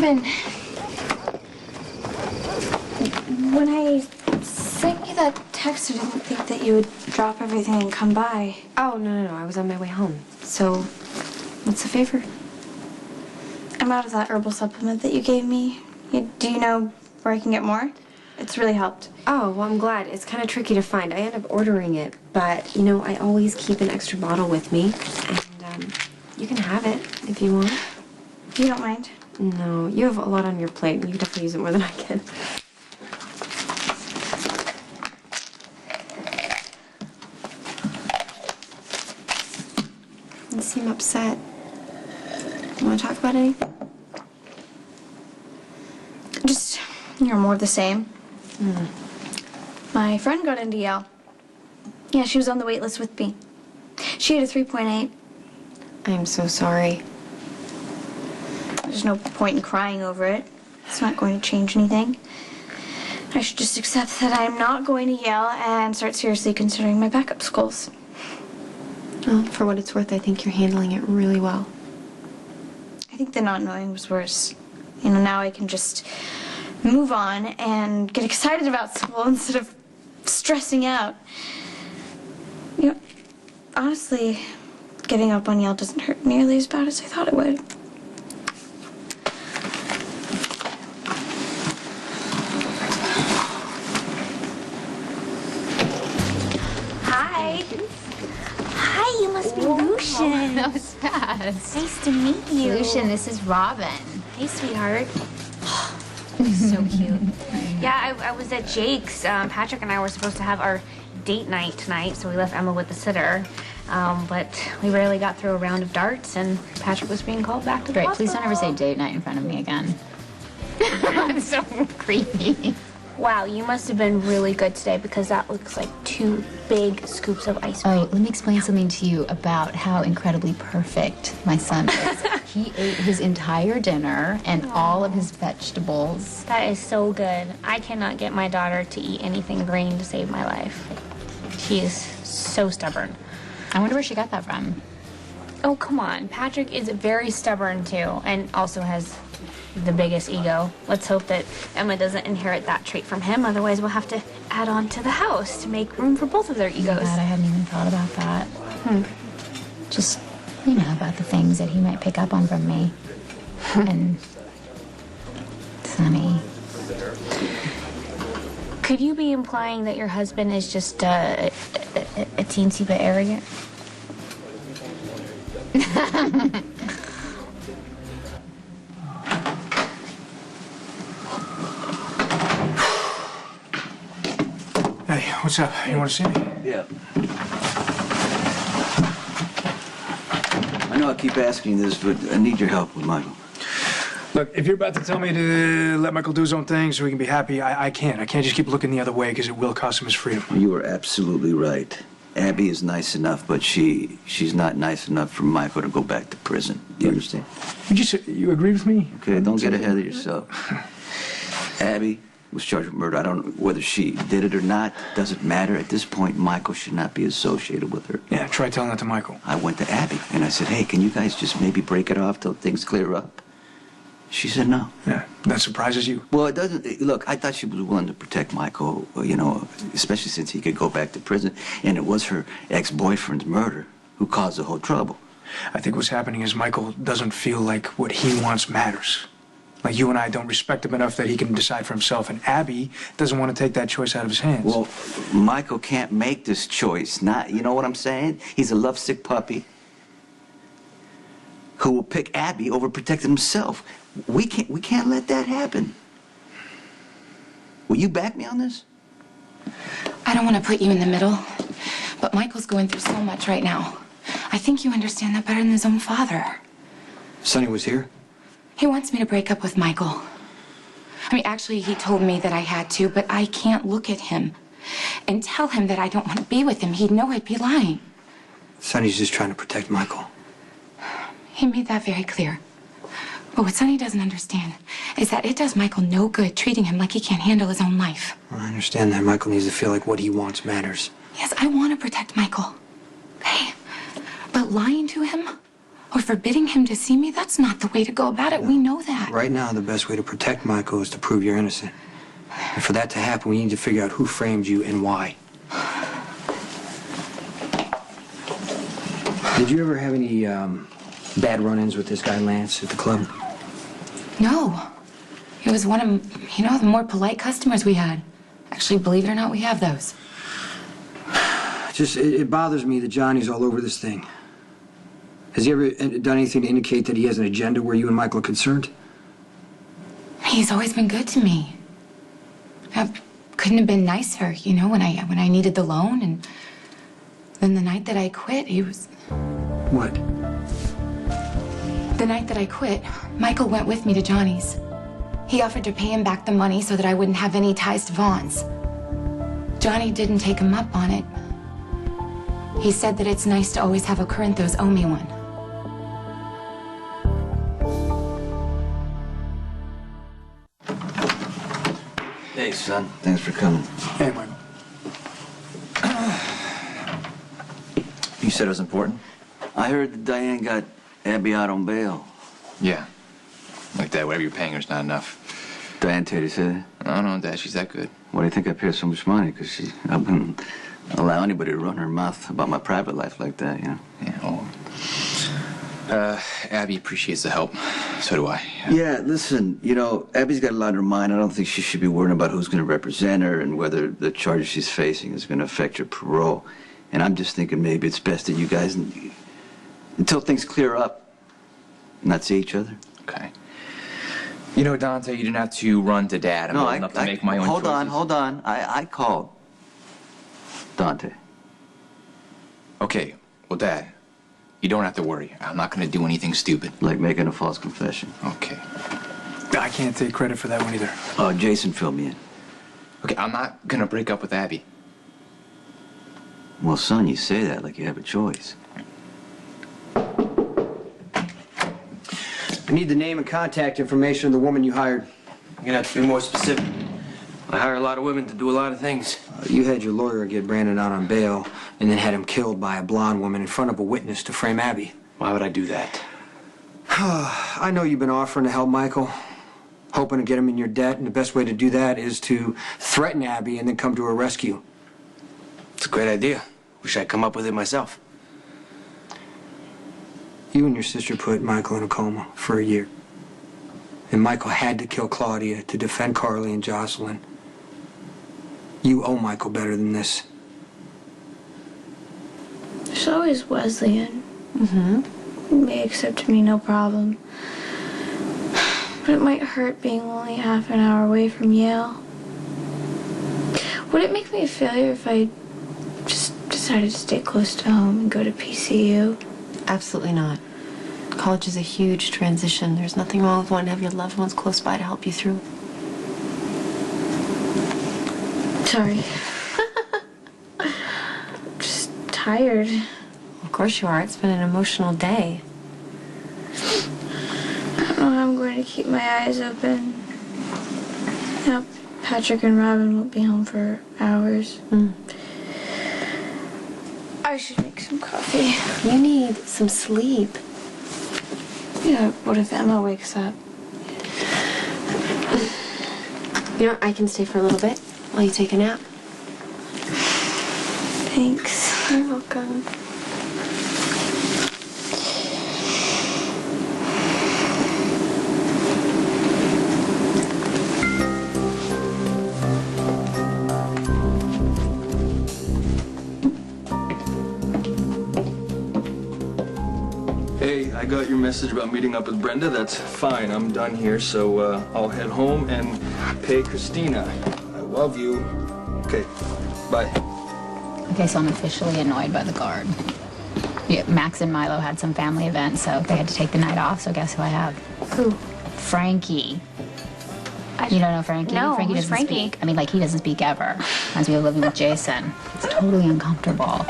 Coleman, when I sent you that text, I didn't think that you would drop everything and come by. Oh, no. I was on my way home. So, what's the favor? I'm out of that herbal supplement that you gave me. Do you know where I can get more? It's really helped. Oh, well, I'm glad. It's kind of tricky to find. I end up ordering it, but, I always keep an extra bottle with me, and, you can have it if you want. You don't mind? No, you have a lot on your plate. You can definitely use it more than I can. You seem upset. You want to talk about anything? Just, you're more of the same. My friend got into Yale. Yeah, she was on the wait list with me. She had a 3.8. I'm so sorry. There's no point in crying over it. It's not going to change anything. I should just accept that I'm not going to Yale and start seriously considering my backup schools. Well, for what it's worth, I think you're handling it really well. I think the not knowing was worse. Now I can just move on and get excited about school instead of stressing out. Honestly, giving up on Yale doesn't hurt nearly as bad as I thought it would. Hi. Hi, you must be Lucian. That was fast. Nice to meet you. Lucian, this is Robin. Hey, sweetheart. So cute. Yeah, I was at Jake's. Patrick and I were supposed to have our date night tonight, so we left Emma with the sitter. But we rarely got through a round of darts, and Patrick was being called back to the Great, hospital. please don't ever say date night in front of me again. That's so creepy. Wow, you must have been really good today, because that looks like 2 big scoops of ice cream. Oh, let me explain something to you about how incredibly perfect my son is. He ate his entire dinner and all of his vegetables. That is so good. I cannot get my daughter to eat anything green to save my life. She is so stubborn. I wonder where she got that from. Oh, come on. Patrick is very stubborn, too, and also has the biggest ego. Let's hope that Emma doesn't inherit that trait from him. Otherwise, we'll have to add on to the house to make room for both of their egos. God, I hadn't even thought about that. Just, about the things that he might pick up on from me. And Sonny. Could you be implying that your husband is just a teensy bit arrogant? Hey, what's up? You want to see me? Yeah. I know I keep asking you this, but I need your help with Michael. Look, if you're about to tell me to let Michael do his own thing so he can be happy, I can't. I can't just keep looking the other way because it will cost him his freedom. You are absolutely right. Abby is nice enough, but she's not nice enough for Michael to go back to prison. Do you understand? You agree with me? Okay, don't get ahead of yourself. Abby was charged with murder. I don't know whether she did it or not. Doesn't matter. At this point, Michael should not be associated with her. Yeah, try telling that to Michael. I went to Abby, and I said, hey, can you guys just maybe break it off till things clear up? She said no. Yeah, that surprises you? Well, it doesn't. Look, I thought she was willing to protect Michael, especially since he could go back to prison. And it was her ex-boyfriend's murder who caused the whole trouble. I think what's happening is Michael doesn't feel like what he wants matters. Like you and I don't respect him enough that he can decide for himself. And Abby doesn't want to take that choice out of his hands. Well, Michael can't make this choice. You know what I'm saying? He's a lovesick puppy who will pick Abby over protecting himself. We can't let that happen. Will you back me on this? I don't want to put you in the middle, but Michael's going through so much right now. I think you understand that better than his own father. Sonny was here? He wants me to break up with Michael. Actually, he told me that I had to, but I can't look at him and tell him that I don't want to be with him. He'd know I'd be lying. Sonny's just trying to protect Michael. He made that very clear. But what Sonny doesn't understand is that it does Michael no good treating him like he can't handle his own life. Well, I understand that Michael needs to feel like what he wants matters. Yes, I want to protect Michael. Okay? But lying to him We're forbidding him to see me? That's not the way to go about it. We know that. Right now, the best way to protect Michael is to prove you're innocent. And for that to happen, we need to figure out who framed you and why. Did you ever have any bad run-ins with this guy Lance at the club? No. He was one of, the more polite customers we had. Actually, believe it or not, we have those. It bothers me that Johnny's all over this thing. Has he ever done anything to indicate that he has an agenda where you and Michael are concerned? He's always been good to me. I couldn't have been nicer, when I needed the loan, and then the night that I quit, he was... What? The night that I quit, Michael went with me to Johnny's. He offered to pay him back the money so that I wouldn't have any ties to Vaughn's. Johnny didn't take him up on it. He said that it's nice to always have a Corinthos owe me one. Hey, son. Thanks for coming. Hey, Michael. You said it was important? I heard that Diane got Abby out on bail. Yeah. Like that, whatever you're paying her is not enough. Diane Tater said that? No, Dad, she's that good. Why do you think I pay her so much money? Because I wouldn't allow anybody to run her mouth about my private life like that, Yeah, Abby appreciates the help. So do I. Yeah, listen, Abby's got a lot on her mind. I don't think she should be worrying about who's going to represent her and whether the charges she's facing is going to affect her parole. And I'm just thinking maybe it's best that you guys, until things clear up, not see each other. Okay. Dante, you didn't have to run to Dad. I'm old enough to make my own choices. Hold on. I called Dante. Okay, well, Dad, you don't have to worry. I'm not going to do anything stupid. Like making a false confession. Okay. I can't take credit for that one either. Oh, Jason filled me in. Okay, I'm not going to break up with Abby. Well, son, you say that like you have a choice. I need the name and contact information of the woman you hired. You're gonna have to be more specific. I hire a lot of women to do a lot of things. You had your lawyer get Brandon out on bail and then had him killed by a blonde woman in front of a witness to frame Abby. Why would I do that? I know you've been offering to help Michael, hoping to get him in your debt, and the best way to do that is to threaten Abby and then come to her rescue. It's a great idea. Wish I'd come up with it myself. You and your sister put Michael in a coma for a year. And Michael had to kill Claudia to defend Carly and Jocelyn. You owe Michael better than this. There's always Wesleyan. Mm-hmm. He may accept me, no problem. But it might hurt being only half an hour away from Yale. Would it make me a failure if I just decided to stay close to home and go to PCU? Absolutely not. College is a huge transition. There's nothing wrong with wanting to have your loved ones close by to help you through. Sorry. Just tired. Of course you are. It's been an emotional day. I don't know how I'm going to keep my eyes open. Now, Patrick and Robin won't be home for hours. I should make some coffee. You need some sleep. Yeah, what if Emma wakes up? I can stay for a little bit while you take a nap. Thanks. You're welcome. Hey, I got your message about meeting up with Brenda. That's fine. I'm done here, so I'll head home and pay Christina. I love you. Okay, bye. Okay, so I'm officially annoyed by the guard. Yeah, Max and Milo had some family event, so they had to take the night off, so guess who I have? Who? Frankie. You don't know Frankie? No, Frankie who's doesn't Frankie? speak. I mean, like, he doesn't speak ever. As we were living with Jason. It's totally uncomfortable.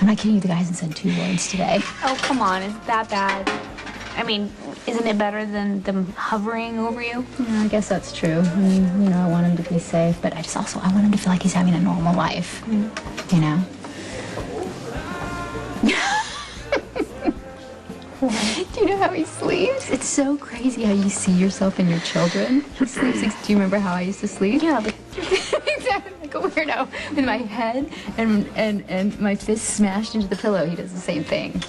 I'm not kidding you, the guy hasn't said 2 words today. Oh, come on. Is it that bad? I mean, isn't it better than them hovering over you? Yeah, I guess that's true. I mean, I want him to be safe, but I want him to feel like he's having a normal life. Do you know how he sleeps? It's so crazy how you see yourself in your children. He sleeps like, do you remember how I used to sleep? Yeah, but Exactly, like a weirdo. With my head and my fist smashed into the pillow, he does the same thing.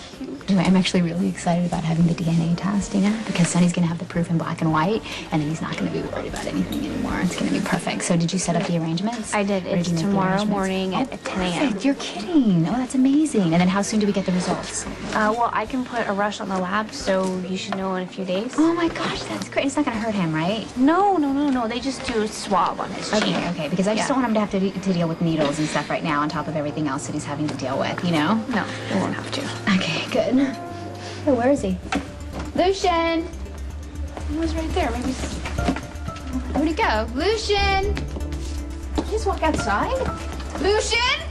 Anyway, I'm actually really excited about having the DNA testing now because Sonny's going to have the proof in black and white, and then he's not going to be worried about anything anymore. It's going to be perfect. So did you set up the arrangements? I did. Or It's you make the tomorrow arrangements? morning at 10 a.m. Perfect. You're kidding. Oh, that's amazing. And then how soon do we get the results? Well, I can put a rush on the lab, so you should know in a few days. Oh my gosh, that's great. It's not going to hurt him, right? No. They just do a swab on his cheek. Okay, because I just don't want him to have to deal with needles and stuff right now on top of everything else that he's having to deal with, you know? No, you won't have to. Okay, good. Oh, where is he? Lucian! He was right there. Maybe. Where'd he go? Lucian! Did he just walk outside? Lucian!